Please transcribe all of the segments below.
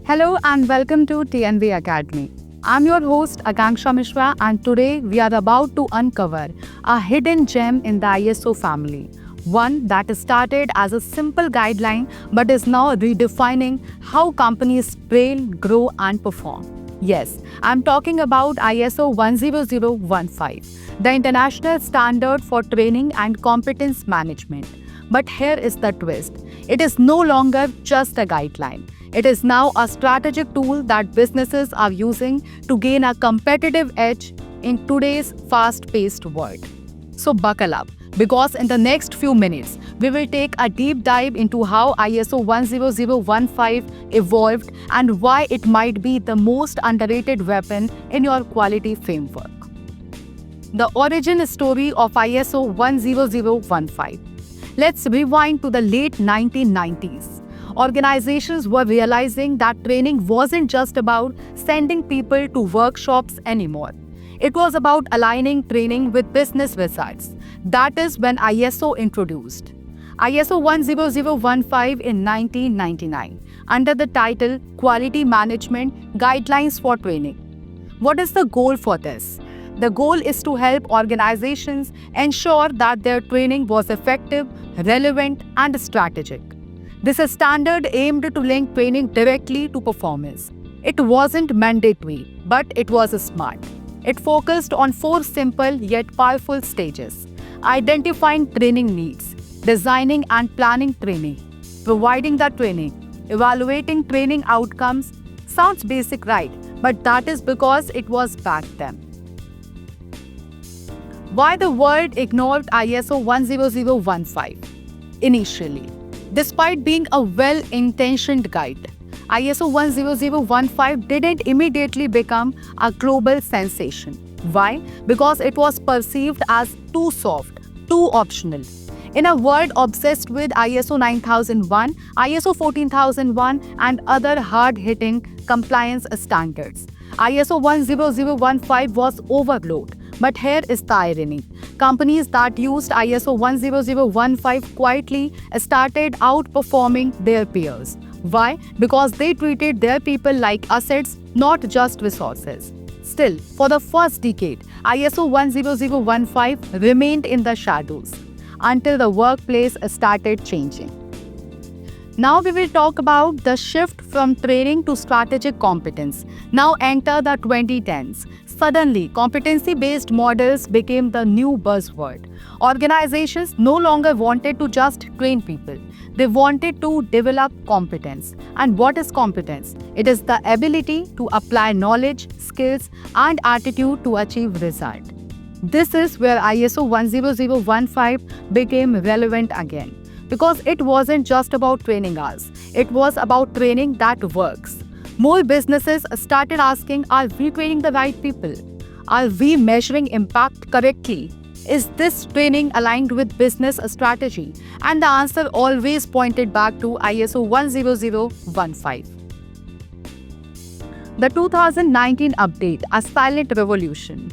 Hello and welcome to TNV Academy. I'm your host Akanksha Mishra, and today we are about to uncover a hidden gem in the ISO family. One that started as a simple guideline but is now redefining how companies train, grow, and perform. Yes, I'm talking about ISO 10015, the international standard for training and competence management. But here is the twist, it is no longer just a guideline. It is now a strategic tool that businesses are using to gain a competitive edge in today's fast paced world. So, buckle up because in the next few minutes, we will take a deep dive into how ISO 10015 evolved and why it might be the most underrated weapon in your quality framework. The origin story of ISO 10015. Let's rewind to the late 1990s. Organizations were realizing that training wasn't just about sending people to workshops anymore. It was about aligning training with business results. That is when ISO introduced ISO 10015 in 1999 under the title Quality Management Guidelines for Training. What is the goal for this? The goal is to help organizations ensure that their training was effective, relevant, and strategic. This standard aimed to link training directly to performance. It wasn't mandatory, but it was smart. It focused on four simple yet powerful stages: identifying training needs, designing and planning training, providing the training, evaluating training outcomes. Sounds basic, right? But that is because it was back then. Why the world ignored ISO 10015 initially? Despite being a well-intentioned guide, ISO 10015 didn't immediately become a global sensation. Why? Because it was perceived as too soft, too optional. In a world obsessed with ISO 9001, ISO 14001, and other hard-hitting compliance standards, ISO 10015 was overlooked. But here is the irony. Companies that used ISO 10015 quietly started outperforming their peers. Why? Because they treated their people like assets, not just resources. Still, for the first decade, ISO 10015 remained in the shadows until the workplace started changing. Now we will talk about the shift from training to strategic competence. Now enter the 2010s. Suddenly, competency-based models became the new buzzword. Organizations no longer wanted to just train people. They wanted to develop competence. And what is competence? It is the ability to apply knowledge, skills, and attitude to achieve results. This is where ISO 10015 became relevant again. Because it wasn't just about training us, it was about training that works. More businesses started asking, are we training the right people? Are we measuring impact correctly? Is this training aligned with business strategy? And the answer always pointed back to ISO 10015. The 2019 update, a silent revolution.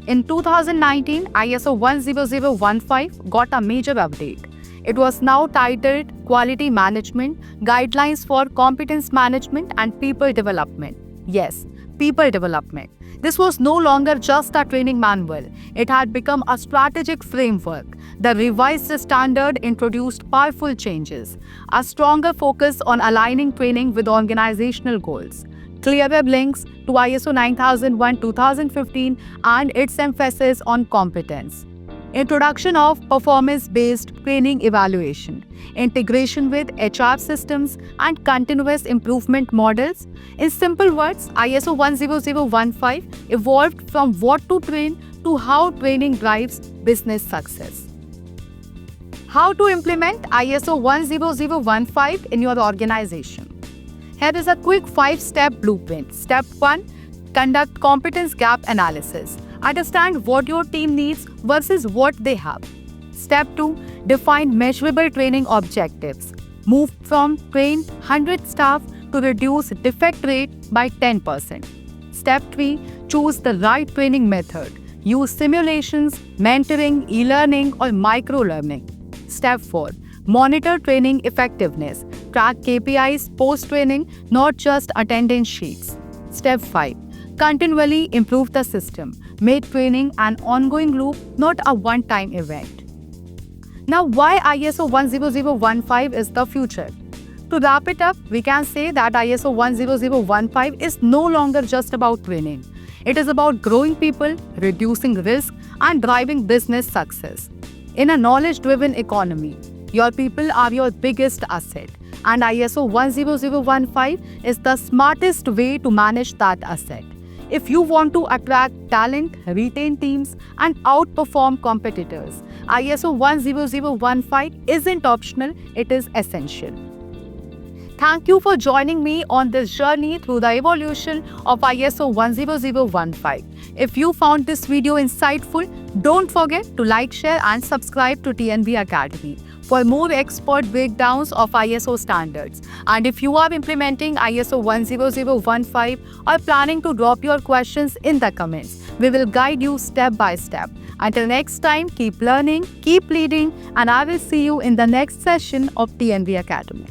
In 2019, ISO 10015 got a major update. It was now titled Quality Management Guidelines for Competence Management and People Development. Yes, people development. This was no longer just a training manual. It had become a strategic framework. The revised standard introduced powerful changes, a stronger focus on aligning training with organizational goals, clearer links to ISO 9001-2015 and its emphasis on competence. Introduction of performance-based training evaluation, integration with HR systems, and continuous improvement models. In simple words, ISO 10015 evolved from what to train to how training drives business success. How to implement ISO 10015 in your organization? Here is a quick 5-step blueprint. Step 1. Conduct competence gap analysis. Understand what your team needs versus what they have. Step 2. Define measurable training objectives. Move from train 100 staff to reduce defect rate by 10%. Step 3. Choose the right training method. Use simulations, mentoring, e-learning, or micro-learning. Step 4. Monitor training effectiveness. track KPIs post-training, not just attendance sheets. Step 5. Continually improve the system. Make training an ongoing loop, not a one-time event. Now, why ISO 10015 is the future? To wrap it up, we can say that ISO 10015 is no longer just about training. It is about growing people, reducing risk, and driving business success. In a knowledge-driven economy, your people are your biggest asset, and ISO 10015 is the smartest way to manage that asset. If you want to attract talent, retain teams, and outperform competitors, ISO 10015 isn't optional, it is essential. Thank you for joining me on this journey through the evolution of ISO 10015. If you found this video insightful, don't forget to like, share, and subscribe to TNB Academy for more expert breakdowns of ISO standards. And if you are implementing ISO 10015 or planning to drop your questions in the comments, we will guide you step by step. Until next time, keep learning, keep leading, and I will see you in the next session of TNB Academy.